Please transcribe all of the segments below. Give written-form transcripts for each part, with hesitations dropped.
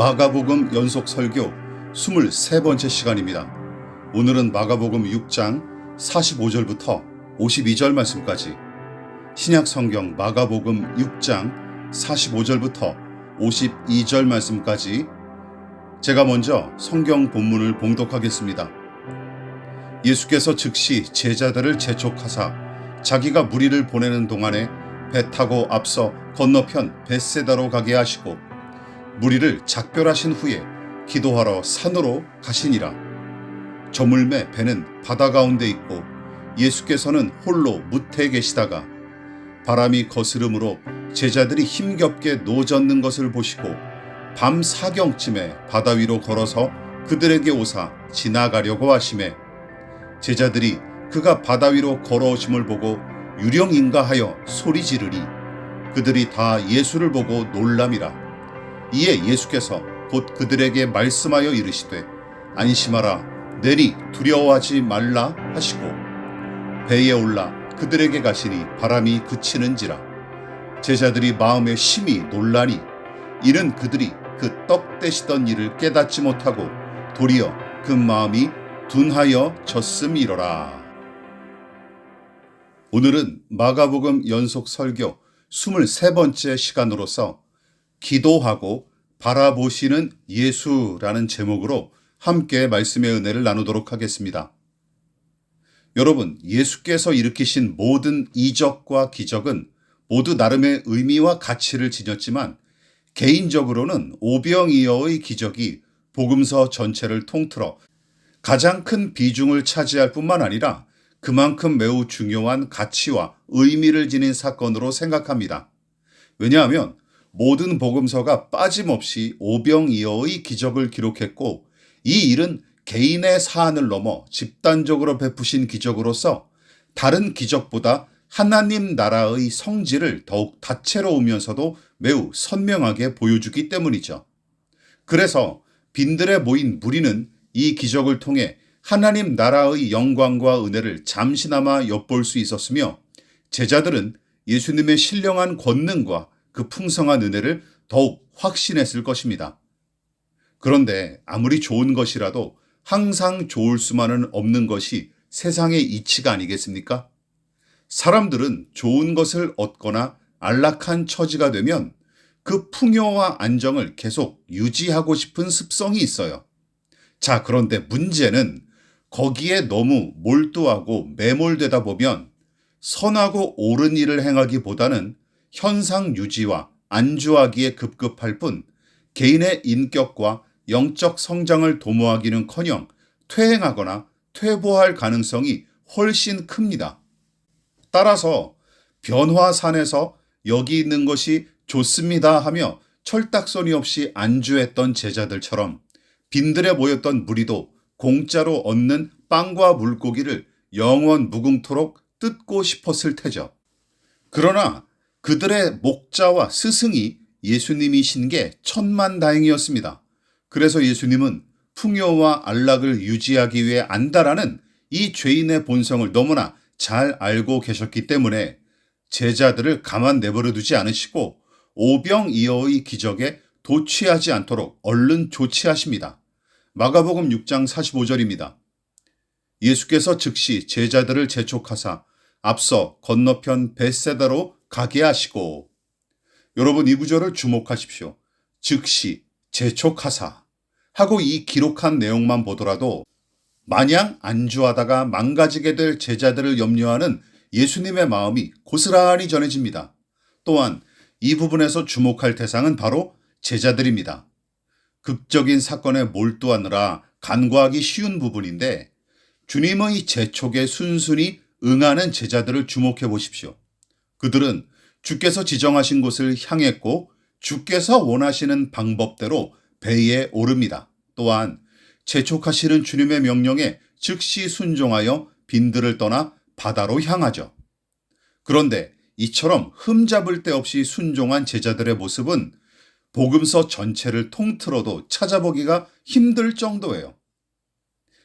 마가복음 연속 설교 23번째 시간입니다. 오늘은 마가복음 6장 45절부터 52절 말씀까지, 신약 성경 마가복음 6장 45절부터 52절 말씀까지 제가 먼저 성경 본문을 봉독하겠습니다. 예수께서 즉시 제자들을 재촉하사 자기가 무리를 보내는 동안에 배 타고 앞서 건너편 벳세다로 가게 하시고 무리를 작별하신 후에 기도하러 산으로 가시니라. 저물매 배는 바다 가운데 있고 예수께서는 홀로 무태에 계시다가 바람이 거스름으로 제자들이 힘겹게 노젓는 것을 보시고 밤 사경쯤에 바다 위로 걸어서 그들에게 오사 지나가려고 하시매 제자들이 그가 바다 위로 걸어오심을 보고 유령인가 하여 소리 지르니 그들이 다 예수를 보고 놀람이라. 이에 예수께서 곧 그들에게 말씀하여 이르시되 안심하라, 내니 두려워하지 말라 하시고 배에 올라 그들에게 가시니 바람이 그치는지라. 제자들이 마음에 심히 놀라니 이는 그들이 그 떡 떼시던 일을 깨닫지 못하고 도리어 그 마음이 둔하여 졌음이로라. 오늘은 마가복음 연속 설교 23번째 시간으로서 기도하고 바라보시는 예수라는 제목으로 함께 말씀의 은혜를 나누도록 하겠습니다. 여러분, 예수께서 일으키신 모든 이적과 기적은 모두 나름의 의미와 가치를 지녔지만 개인적으로는 오병이어의 기적이 복음서 전체를 통틀어 가장 큰 비중을 차지할 뿐만 아니라 그만큼 매우 중요한 가치와 의미를 지닌 사건으로 생각합니다. 왜냐하면 모든 복음서가 빠짐없이 오병이어의 기적을 기록했고 이 일은 개인의 사안을 넘어 집단적으로 베푸신 기적으로서 다른 기적보다 하나님 나라의 성질을 더욱 다채로우면서도 매우 선명하게 보여주기 때문이죠. 그래서 빈들에 모인 무리는 이 기적을 통해 하나님 나라의 영광과 은혜를 잠시나마 엿볼 수 있었으며 제자들은 예수님의 신령한 권능과 그 풍성한 은혜를 더욱 확신했을 것입니다. 그런데 아무리 좋은 것이라도 항상 좋을 수만은 없는 것이 세상의 이치가 아니겠습니까? 사람들은 좋은 것을 얻거나 안락한 처지가 되면 그 풍요와 안정을 계속 유지하고 싶은 습성이 있어요. 자, 그런데 문제는 거기에 너무 몰두하고 매몰되다 보면 선하고 옳은 일을 행하기보다는 현상 유지와 안주하기에 급급할 뿐 개인의 인격과 영적 성장을 도모하기는커녕 퇴행하거나 퇴보할 가능성이 훨씬 큽니다. 따라서 변화산에서 여기 있는 것이 좋습니다 하며 철딱서니 없이 안주했던 제자들처럼 빈들에 모였던 무리도 공짜로 얻는 빵과 물고기를 영원 무궁토록 뜯고 싶었을 테죠. 그러나 그들의 목자와 스승이 예수님이신 게 천만다행이었습니다. 그래서 예수님은 풍요와 안락을 유지하기 위해 안다라는 이 죄인의 본성을 너무나 잘 알고 계셨기 때문에 제자들을 가만 내버려 두지 않으시고 오병이어의 기적에 도취하지 않도록 얼른 조치하십니다. 마가복음 6장 45절입니다. 예수께서 즉시 제자들을 재촉하사 앞서 건너편 벳세다로 가게 하시고. 여러분, 이 구절을 주목하십시오. 즉시 재촉하사 하고 이 기록한 내용만 보더라도 마냥 안주하다가 망가지게 될 제자들을 염려하는 예수님의 마음이 고스란히 전해집니다. 또한 이 부분에서 주목할 대상은 바로 제자들입니다. 극적인 사건에 몰두하느라 간과하기 쉬운 부분인데 주님의 재촉에 순순히 응하는 제자들을 주목해 보십시오. 그들은 주께서 지정하신 곳을 향했고 주께서 원하시는 방법대로 배에 오릅니다. 또한 재촉하시는 주님의 명령에 즉시 순종하여 빈들을 떠나 바다로 향하죠. 그런데 이처럼 흠잡을 데 없이 순종한 제자들의 모습은 복음서 전체를 통틀어도 찾아보기가 힘들 정도예요.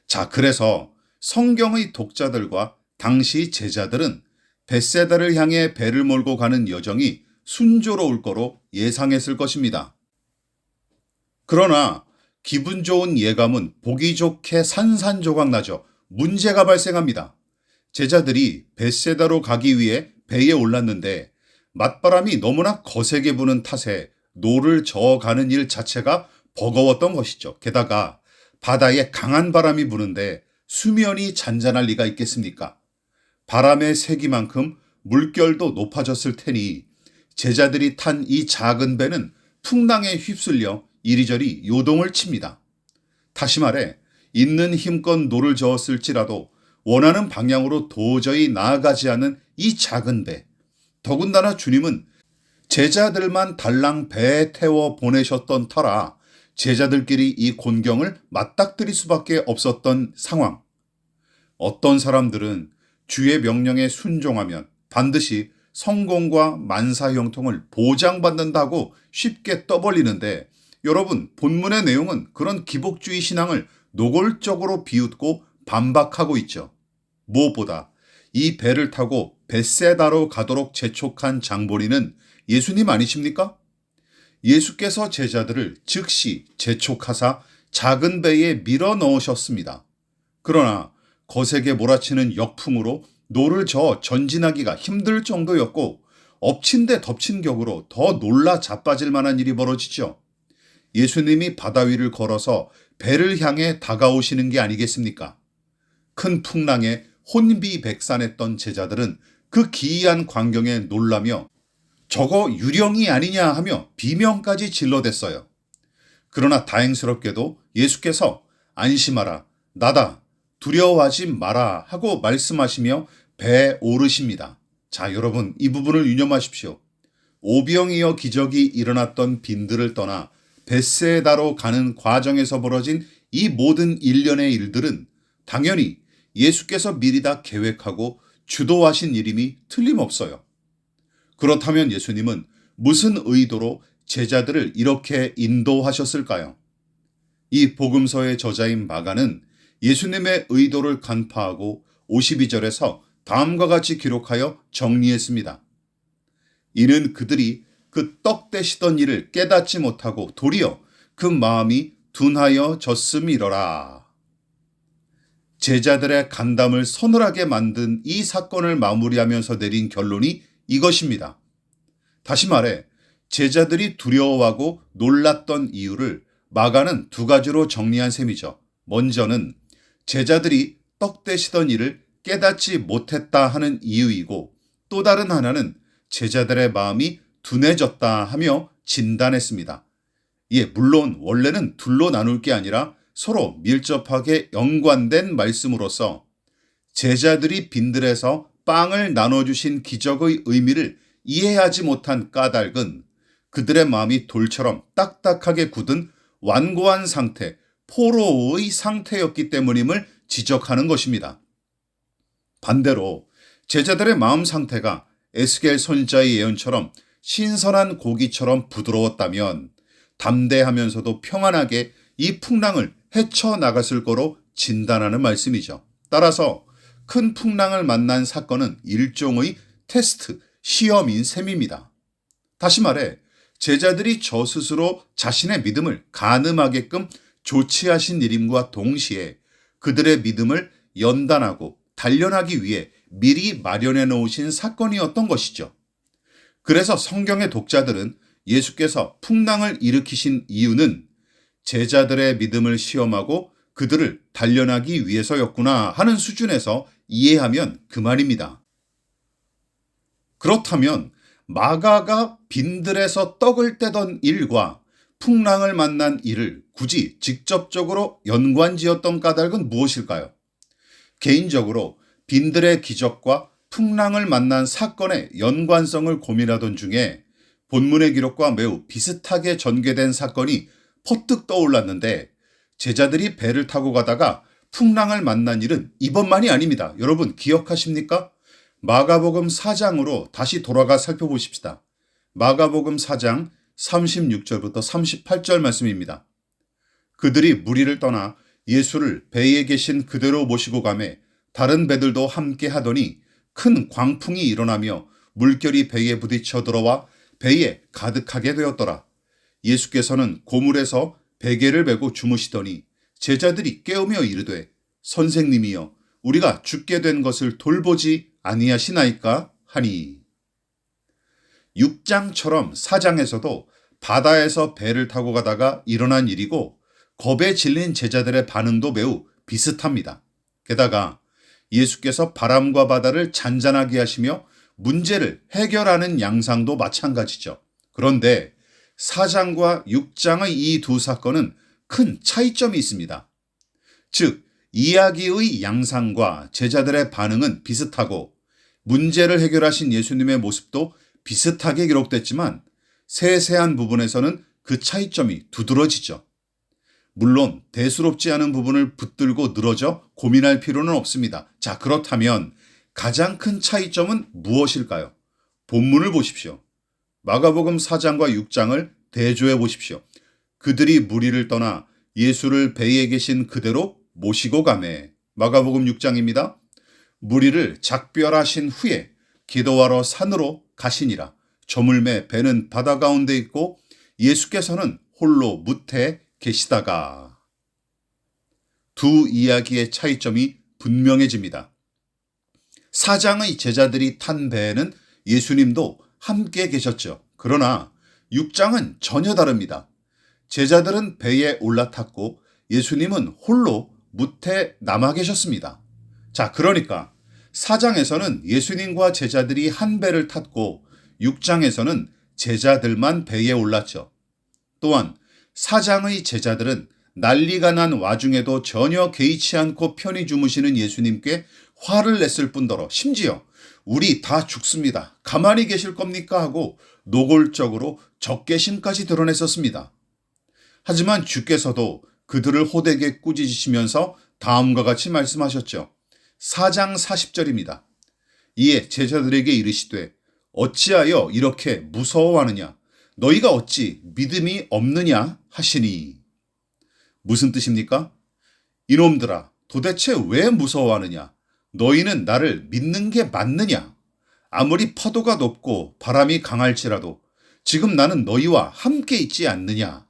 자, 그래서 성경의 독자들과 당시 제자들은 벳세다를 향해 배를 몰고 가는 여정이 순조로울 거로 예상했을 것입니다. 그러나 기분 좋은 예감은 보기 좋게 산산조각 나죠. 문제가 발생합니다. 제자들이 벳세다로 가기 위해 배에 올랐는데 맞바람이 너무나 거세게 부는 탓에 노를 저어가는 일 자체가 버거웠던 것이죠. 게다가 바다에 강한 바람이 부는데 수면이 잔잔할 리가 있겠습니까? 바람의 세기만큼 물결도 높아졌을 테니 제자들이 탄 이 작은 배는 풍랑에 휩쓸려 이리저리 요동을 칩니다. 다시 말해 있는 힘껏 노를 저었을지라도 원하는 방향으로 도저히 나아가지 않은 이 작은 배. 더군다나 주님은 제자들만 달랑 배에 태워 보내셨던 터라 제자들끼리 이 곤경을 맞닥뜨릴 수밖에 없었던 상황. 어떤 사람들은 주의 명령에 순종하면 반드시 성공과 만사형통을 보장받는다고 쉽게 떠벌리는데 여러분, 본문의 내용은 그런 기복주의 신앙을 노골적으로 비웃고 반박하고 있죠. 무엇보다 이 배를 타고 벳세다로 가도록 재촉한 장보리는 예수님 아니십니까? 예수께서 제자들을 즉시 재촉하사 작은 배에 밀어 넣으셨습니다. 그러나 거세게 몰아치는 역풍으로 노를 저어 전진하기가 힘들 정도였고 엎친 데 덮친 격으로 더 놀라 자빠질 만한 일이 벌어지죠. 예수님이 바다 위를 걸어서 배를 향해 다가오시는 게 아니겠습니까? 큰 풍랑에 혼비백산했던 제자들은 그 기이한 광경에 놀라며 저거 유령이 아니냐 하며 비명까지 질러댔어요. 그러나 다행스럽게도 예수께서 안심하라, 나다, 두려워하지 마라 하고 말씀하시며 배에 오르십니다. 자, 여러분, 이 부분을 유념하십시오. 오병이어 기적이 일어났던 빈들을 떠나 벳세다로 가는 과정에서 벌어진 이 모든 일련의 일들은 당연히 예수께서 미리 다 계획하고 주도하신 일임이 틀림없어요. 그렇다면 예수님은 무슨 의도로 제자들을 이렇게 인도하셨을까요? 이 복음서의 저자인 마가는 예수님의 의도를 간파하고 52절에서 다음과 같이 기록하여 정리했습니다. 이는 그들이 그 떡 대시던 일을 깨닫지 못하고 도리어 그 마음이 둔하여 졌음이러라. 제자들의 간담을 서늘하게 만든 이 사건을 마무리하면서 내린 결론이 이것입니다. 다시 말해 제자들이 두려워하고 놀랐던 이유를 마가는 두 가지로 정리한 셈이죠. 먼저는 제자들이 떡 대시던 일을 깨닫지 못했다 하는 이유이고 또 다른 하나는 제자들의 마음이 둔해졌다 하며 진단했습니다. 예, 물론 원래는 둘로 나눌 게 아니라 서로 밀접하게 연관된 말씀으로서 제자들이 빈들에서 빵을 나눠주신 기적의 의미를 이해하지 못한 까닭은 그들의 마음이 돌처럼 딱딱하게 굳은 완고한 상태, 포로의 상태였기 때문임을 지적하는 것입니다. 반대로 제자들의 마음 상태가 에스겔 선지자의 예언처럼 신선한 고기처럼 부드러웠다면 담대하면서도 평안하게 이 풍랑을 헤쳐나갔을 거로 진단하는 말씀이죠. 따라서 큰 풍랑을 만난 사건은 일종의 테스트, 시험인 셈입니다. 다시 말해 제자들이 저 스스로 자신의 믿음을 가늠하게끔 조치하신 일임과 동시에 그들의 믿음을 연단하고 단련하기 위해 미리 마련해 놓으신 사건이었던 것이죠. 그래서 성경의 독자들은 예수께서 풍랑을 일으키신 이유는 제자들의 믿음을 시험하고 그들을 단련하기 위해서였구나 하는 수준에서 이해하면 그만입니다. 그렇다면 마가가 빈들에서 떡을 떼던 일과 풍랑을 만난 일을 굳이 직접적으로 연관지었던 까닭은 무엇일까요? 개인적으로 빈들의 기적과 풍랑을 만난 사건의 연관성을 고민하던 중에 본문의 기록과 매우 비슷하게 전개된 사건이 퍼뜩 떠올랐는데 제자들이 배를 타고 가다가 풍랑을 만난 일은 이번만이 아닙니다. 여러분 기억하십니까? 마가복음 4장으로 다시 돌아가 살펴보십시다. 마가복음 4장 36절부터 38절 말씀입니다. 그들이 무리를 떠나 예수를 배에 계신 그대로 모시고 가매 다른 배들도 함께 하더니 큰 광풍이 일어나며 물결이 배에 부딪혀 들어와 배에 가득하게 되었더라. 예수께서는 고물에서 베개를 메고 주무시더니 제자들이 깨우며 이르되 선생님이여 우리가 죽게 된 것을 돌보지 아니하시나이까 하니. 6장처럼 4장에서도 바다에서 배를 타고 가다가 일어난 일이고 겁에 질린 제자들의 반응도 매우 비슷합니다. 게다가 예수께서 바람과 바다를 잔잔하게 하시며 문제를 해결하는 양상도 마찬가지죠. 그런데 4장과 6장의 이 두 사건은 큰 차이점이 있습니다. 즉, 이야기의 양상과 제자들의 반응은 비슷하고 문제를 해결하신 예수님의 모습도 비슷하게 기록됐지만 세세한 부분에서는 그 차이점이 두드러지죠. 물론 대수롭지 않은 부분을 붙들고 늘어져 고민할 필요는 없습니다. 자, 그렇다면 가장 큰 차이점은 무엇일까요? 본문을 보십시오. 마가복음 4장과 6장을 대조해 보십시오. 그들이 무리를 떠나 예수를 배에 계신 그대로 모시고 가매. 마가복음 6장입니다. 무리를 작별하신 후에 기도하러 산으로 가시니라. 저물매 배는 바다 가운데 있고 예수께서는 홀로 무태에 계시다가. 두 이야기의 차이점이 분명해집니다. 4장의 제자들이 탄 배에는 예수님도 함께 계셨죠. 그러나 6장은 전혀 다릅니다. 제자들은 배에 올라탔고 예수님은 홀로 무태에 남아 계셨습니다. 자, 그러니까 4장에서는 예수님과 제자들이 한 배를 탔고 6장에서는 제자들만 배에 올랐죠. 또한 4장의 제자들은 난리가 난 와중에도 전혀 개의치 않고 편히 주무시는 예수님께 화를 냈을 뿐더러 심지어 우리 다 죽습니다. 가만히 계실 겁니까? 하고 노골적으로 적개심까지 드러냈었습니다. 하지만 주께서도 그들을 호되게 꾸짖으시면서 다음과 같이 말씀하셨죠. 4장 40절입니다. 이에 제자들에게 이르시되 어찌하여 이렇게 무서워하느냐? 너희가 어찌 믿음이 없느냐 하시니. 무슨 뜻입니까? 이놈들아, 도대체 왜 무서워하느냐? 너희는 나를 믿는 게 맞느냐? 아무리 파도가 높고 바람이 강할지라도 지금 나는 너희와 함께 있지 않느냐?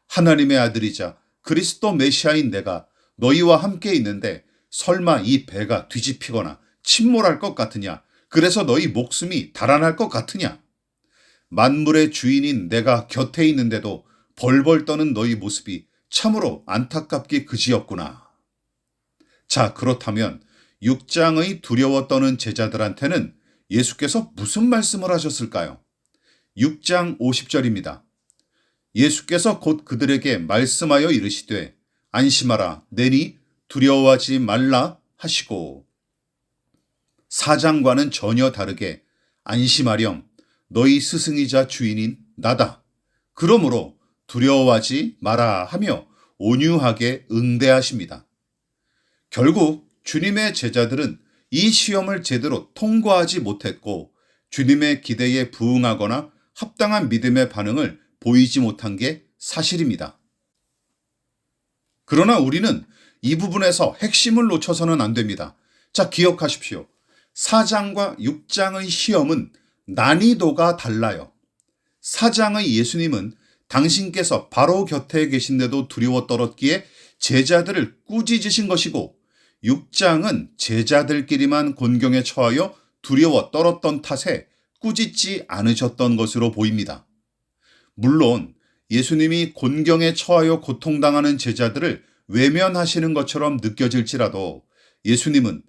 하나님의 아들이자 그리스도 메시아인 내가 너희와 함께 있는데 설마 이 배가 뒤집히거나 침몰할 것 같으냐? 그래서 너희 목숨이 달아날 것 같으냐? 만물의 주인인 내가 곁에 있는데도 벌벌 떠는 너희 모습이 참으로 안타깝기 그지였구나. 자, 그렇다면 6장의 두려워 떠는 제자들한테는 예수께서 무슨 말씀을 하셨을까요? 6장 50절입니다. 예수께서 곧 그들에게 말씀하여 이르시되 안심하라 내니 두려워하지 말라 하시고. 4장과는 전혀 다르게 안심하렴 너희 스승이자 주인인 나다. 그러므로 두려워하지 마라 하며 온유하게 응대하십니다. 결국 주님의 제자들은 이 시험을 제대로 통과하지 못했고 주님의 기대에 부응하거나 합당한 믿음의 반응을 보이지 못한 게 사실입니다. 그러나 우리는 이 부분에서 핵심을 놓쳐서는 안 됩니다. 자, 기억하십시오. 4장과 6장의 시험은 난이도가 달라요. 4장의 예수님은 당신께서 바로 곁에 계신데도 두려워 떨었기에 제자들을 꾸짖으신 것이고 6장은 제자들끼리만 곤경에 처하여 두려워 떨었던 탓에 꾸짖지 않으셨던 것으로 보입니다. 물론 예수님이 곤경에 처하여 고통당하는 제자들을 외면하시는 것처럼 느껴질지라도 예수님은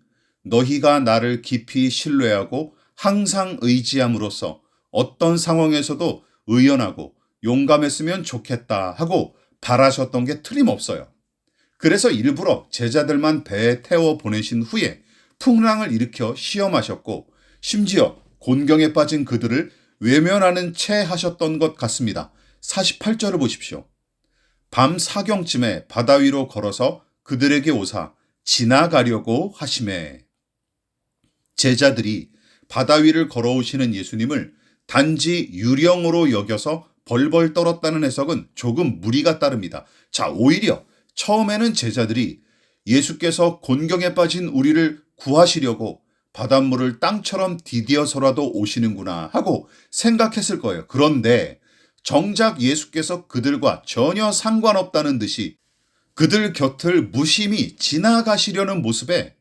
너희가 나를 깊이 신뢰하고 항상 의지함으로써 어떤 상황에서도 의연하고 용감했으면 좋겠다 하고 바라셨던 게 틀림없어요. 그래서 일부러 제자들만 배에 태워 보내신 후에 풍랑을 일으켜 시험하셨고 심지어 곤경에 빠진 그들을 외면하는 채 하셨던 것 같습니다. 48절을 보십시오. 밤 사경쯤에 바다 위로 걸어서 그들에게 오사 지나가려고 하시매. 제자들이 바다 위를 걸어오시는 예수님을 단지 유령으로 여겨서 벌벌 떨었다는 해석은 조금 무리가 따릅니다. 자, 오히려 처음에는 제자들이 예수께서 곤경에 빠진 우리를 구하시려고 바닷물을 땅처럼 디디어서라도 오시는구나 하고 생각했을 거예요. 그런데 정작 예수께서 그들과 전혀 상관없다는 듯이 그들 곁을 무심히 지나가시려는 모습에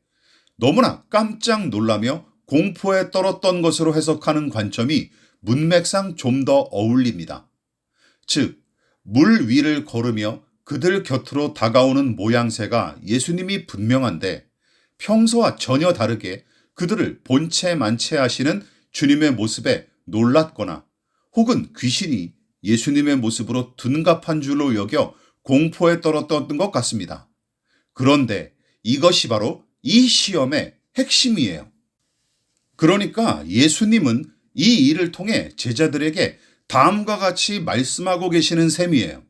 너무나 깜짝 놀라며 공포에 떨었던 것으로 해석하는 관점이 문맥상 좀 더 어울립니다. 즉, 물 위를 걸으며 그들 곁으로 다가오는 모양새가 예수님이 분명한데 평소와 전혀 다르게 그들을 본체 만체하시는 주님의 모습에 놀랐거나 혹은 귀신이 예수님의 모습으로 둔갑한 줄로 여겨 공포에 떨었던 것 같습니다. 그런데 이것이 바로 이 시험의 핵심이에요. 그러니까 예수님은 이 일을 통해 제자들에게 다음과 같이 말씀하고 계시는 셈이에요.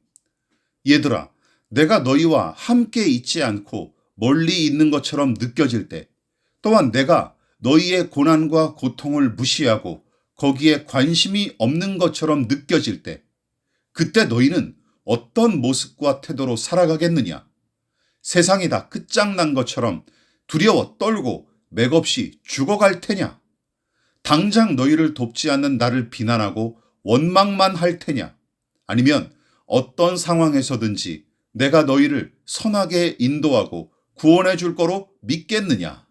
얘들아, 내가 너희와 함께 있지 않고 멀리 있는 것처럼 느껴질 때, 또한 내가 너희의 고난과 고통을 무시하고 거기에 관심이 없는 것처럼 느껴질 때, 그때 너희는 어떤 모습과 태도로 살아가겠느냐? 세상이 다 끝장난 것처럼 두려워 떨고 맥없이 죽어갈 테냐? 당장 너희를 돕지 않는 나를 비난하고 원망만 할 테냐? 아니면 어떤 상황에서든지 내가 너희를 선하게 인도하고 구원해 줄 거로 믿겠느냐?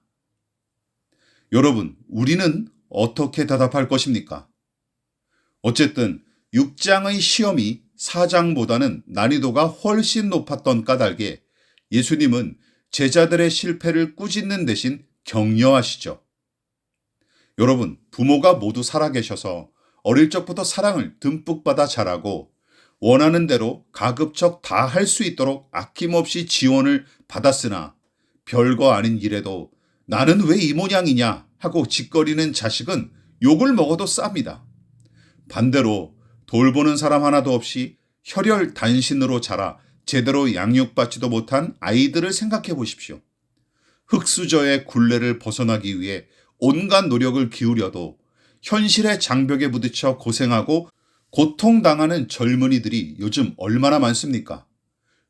여러분, 우리는 어떻게 대답할 것입니까? 어쨌든 6장의 시험이 4장보다는 난이도가 훨씬 높았던 까닭에 예수님은 제자들의 실패를 꾸짖는 대신 격려하시죠. 여러분, 부모가 모두 살아계셔서 어릴 적부터 사랑을 듬뿍 받아 자라고 원하는 대로 가급적 다 할 수 있도록 아낌없이 지원을 받았으나 별거 아닌 일에도 나는 왜 이 모양이냐 하고 짓거리는 자식은 욕을 먹어도 쌉니다. 반대로 돌보는 사람 하나도 없이 혈혈단신으로 자라 제대로 양육받지도 못한 아이들을 생각해 보십시오. 흙수저의 굴레를 벗어나기 위해 온갖 노력을 기울여도 현실의 장벽에 부딪혀 고생하고 고통당하는 젊은이들이 요즘 얼마나 많습니까?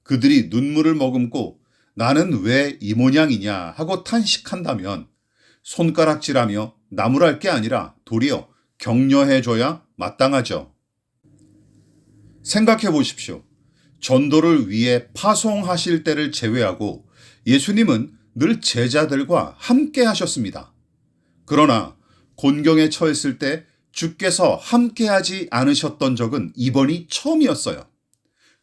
그들이 눈물을 머금고 나는 왜 이 모양이냐 하고 탄식한다면 손가락질하며 나무랄 게 아니라 도리어 격려해줘야 마땅하죠. 생각해 보십시오. 전도를 위해 파송하실 때를 제외하고 예수님은 늘 제자들과 함께 하셨습니다. 그러나 곤경에 처했을 때 주께서 함께하지 않으셨던 적은 이번이 처음이었어요.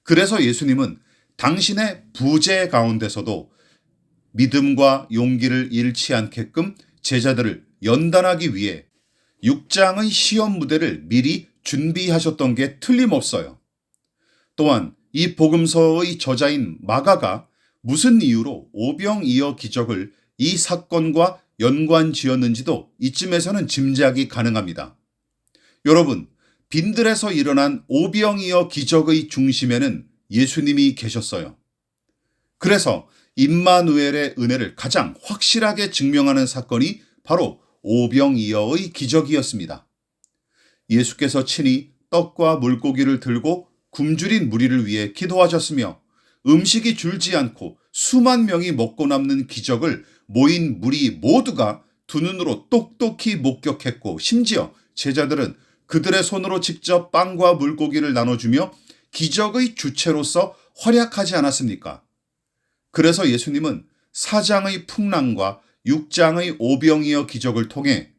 그래서 예수님은 당신의 부재 가운데서도 믿음과 용기를 잃지 않게끔 제자들을 연단하기 위해 6장의 시험 무대를 미리 준비하셨던 게 틀림없어요. 또한 이 복음서의 저자인 마가가 무슨 이유로 오병이어 기적을 이 사건과 연관 지었는지도 이쯤에서는 짐작이 가능합니다. 여러분, 빈들에서 일어난 오병이어 기적의 중심에는 예수님이 계셨어요. 그래서 임마누엘의 은혜를 가장 확실하게 증명하는 사건이 바로 오병이어의 기적이었습니다. 예수께서 친히 떡과 물고기를 들고 굶주린 무리를 위해 기도하셨으며 음식이 줄지 않고 수만 명이 먹고 남는 기적을 모인 무리 모두가 두 눈으로 똑똑히 목격했고 심지어 제자들은 그들의 손으로 직접 빵과 물고기를 나눠주며 기적의 주체로서 활약하지 않았습니까? 그래서 예수님은 4장의 풍랑과 6장의 오병이어 기적을 통해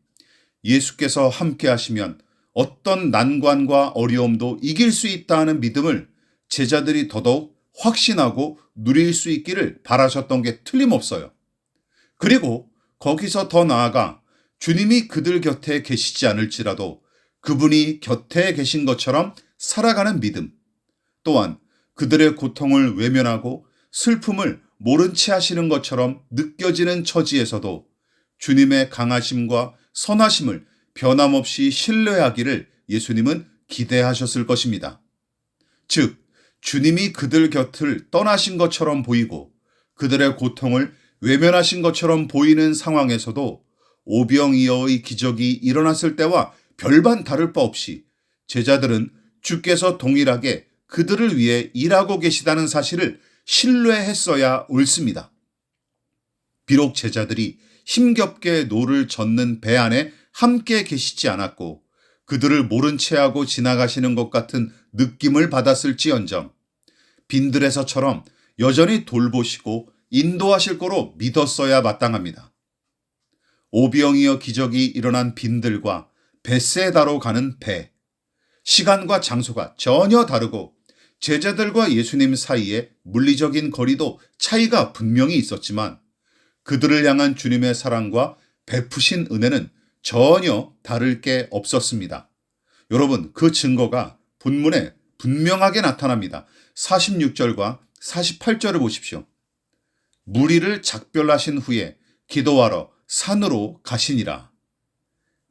예수께서 함께 하시면 어떤 난관과 어려움도 이길 수 있다는 믿음을 제자들이 더더욱 확신하고 누릴 수 있기를 바라셨던 게 틀림없어요. 그리고 거기서 더 나아가 주님이 그들 곁에 계시지 않을지라도 그분이 곁에 계신 것처럼 살아가는 믿음, 또한 그들의 고통을 외면하고 슬픔을 모른 채 하시는 것처럼 느껴지는 처지에서도 주님의 강하심과 선하심을 변함없이 신뢰하기를 예수님은 기대하셨을 것입니다. 즉, 주님이 그들 곁을 떠나신 것처럼 보이고 그들의 고통을 외면하신 것처럼 보이는 상황에서도 오병이어의 기적이 일어났을 때와 별반 다를 바 없이 제자들은 주께서 동일하게 그들을 위해 일하고 계시다는 사실을 신뢰했어야 옳습니다. 비록 제자들이 힘겹게 노를 젓는 배 안에 함께 계시지 않았고 그들을 모른 채하고 지나가시는 것 같은 느낌을 받았을지언정 빈들에서처럼 여전히 돌보시고 인도하실 거로 믿었어야 마땅합니다. 오병이어 기적이 일어난 빈들과 벳세다로 가는 배, 시간과 장소가 전혀 다르고 제자들과 예수님 사이에 물리적인 거리도 차이가 분명히 있었지만 그들을 향한 주님의 사랑과 베푸신 은혜는 전혀 다를 게 없었습니다. 여러분, 그 증거가 본문에 분명하게 나타납니다. 46절과 48절을 보십시오. 무리를 작별하신 후에 기도하러 산으로 가시니라.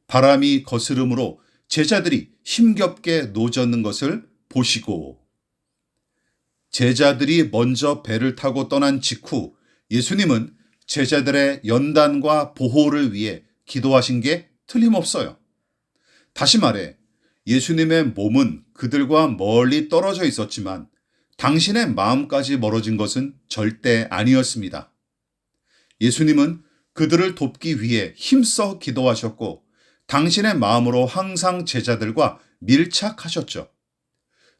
바람이 거스름으로 제자들이 힘겹게 노젓는 것을 보시고, 제자들이 먼저 배를 타고 떠난 직후 예수님은 제자들의 연단과 보호를 위해 기도하신 게 틀림없어요. 다시 말해 예수님의 몸은 그들과 멀리 떨어져 있었지만 당신의 마음까지 멀어진 것은 절대 아니었습니다. 예수님은 그들을 돕기 위해 힘써 기도하셨고 당신의 마음으로 항상 제자들과 밀착하셨죠.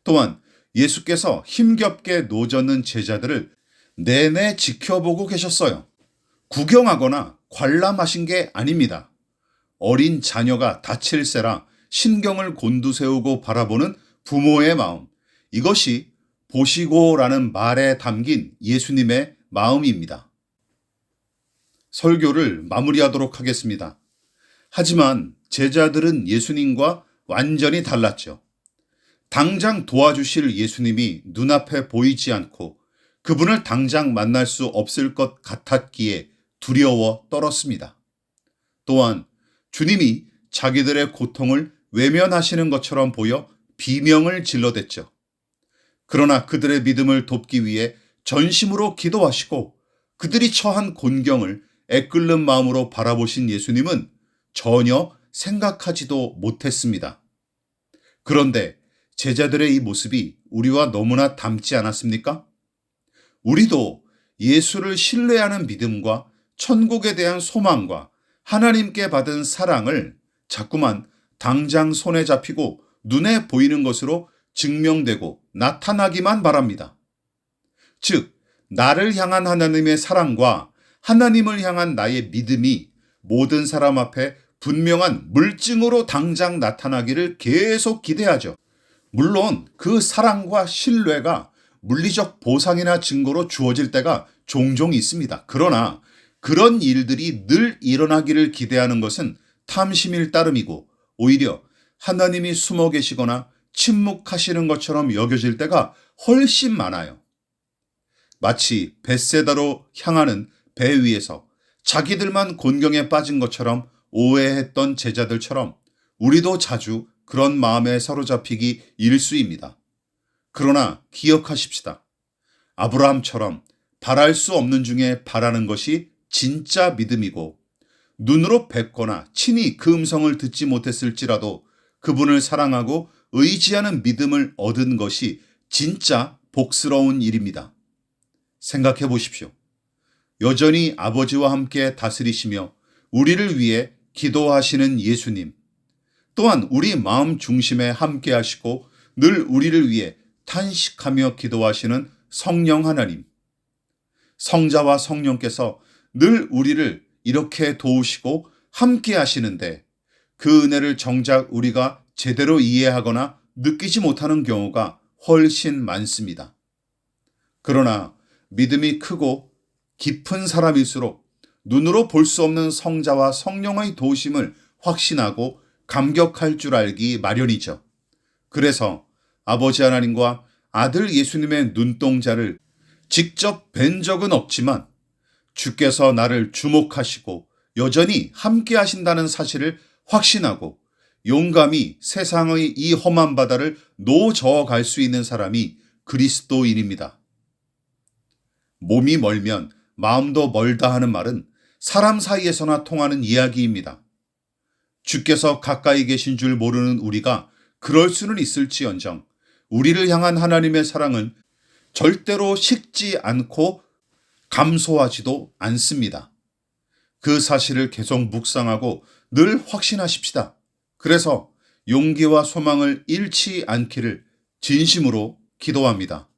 또한 예수께서 힘겹게 노젓는 제자들을 내내 지켜보고 계셨어요. 구경하거나 관람하신 게 아닙니다. 어린 자녀가 다칠세라 신경을 곤두세우고 바라보는 부모의 마음, 이것이 보시고라는 말에 담긴 예수님의 마음입니다. 설교를 마무리하도록 하겠습니다. 하지만 제자들은 예수님과 완전히 달랐죠. 당장 도와주실 예수님이 눈앞에 보이지 않고 그분을 당장 만날 수 없을 것 같았기에 두려워 떨었습니다. 또한 주님이 자기들의 고통을 외면하시는 것처럼 보여 비명을 질러댔죠. 그러나 그들의 믿음을 돕기 위해 전심으로 기도하시고 그들이 처한 곤경을 애끓는 마음으로 바라보신 예수님은 전혀 생각하지도 못했습니다. 그런데 제자들의 이 모습이 우리와 너무나 닮지 않았습니까? 우리도 예수를 신뢰하는 믿음과 천국에 대한 소망과 하나님께 받은 사랑을 자꾸만 당장 손에 잡히고 눈에 보이는 것으로 증명되고 나타나기만 바랍니다. 즉, 나를 향한 하나님의 사랑과 하나님을 향한 나의 믿음이 모든 사람 앞에 분명한 물증으로 당장 나타나기를 계속 기대하죠. 물론 그 사랑과 신뢰가 물리적 보상이나 증거로 주어질 때가 종종 있습니다. 그러나 그런 일들이 늘 일어나기를 기대하는 것은 탐심일 따름이고 오히려 하나님이 숨어 계시거나 침묵하시는 것처럼 여겨질 때가 훨씬 많아요. 마치 벳세다로 향하는 배 위에서 자기들만 곤경에 빠진 것처럼 오해했던 제자들처럼 우리도 자주 그런 마음에 사로잡히기 일쑤입니다. 그러나 기억하십시다. 아브라함처럼 바랄 수 없는 중에 바라는 것이 진짜 믿음이고 눈으로 뵙거나 친히 그 음성을 듣지 못했을지라도 그분을 사랑하고 의지하는 믿음을 얻은 것이 진짜 복스러운 일입니다. 생각해 보십시오. 여전히 아버지와 함께 다스리시며 우리를 위해 기도하시는 예수님, 또한 우리 마음 중심에 함께 하시고 늘 우리를 위해 탄식하며 기도하시는 성령 하나님, 성자와 성령께서 늘 우리를 이렇게 도우시고 함께 하시는데 그 은혜를 정작 우리가 제대로 이해하거나 느끼지 못하는 경우가 훨씬 많습니다. 그러나 믿음이 크고 깊은 사람일수록 눈으로 볼 수 없는 성자와 성령의 도우심을 확신하고 감격할 줄 알기 마련이죠. 그래서 아버지 하나님과 아들 예수님의 눈동자를 직접 뵌 적은 없지만 주께서 나를 주목하시고 여전히 함께 하신다는 사실을 확신하고 용감히 세상의 이 험한 바다를 노저어 갈 수 있는 사람이 그리스도인입니다. 몸이 멀면 마음도 멀다 하는 말은 사람 사이에서나 통하는 이야기입니다. 주께서 가까이 계신 줄 모르는 우리가 그럴 수는 있을지언정 우리를 향한 하나님의 사랑은 절대로 식지 않고 감소하지도 않습니다. 그 사실을 계속 묵상하고 늘 확신하십시다. 그래서 용기와 소망을 잃지 않기를 진심으로 기도합니다.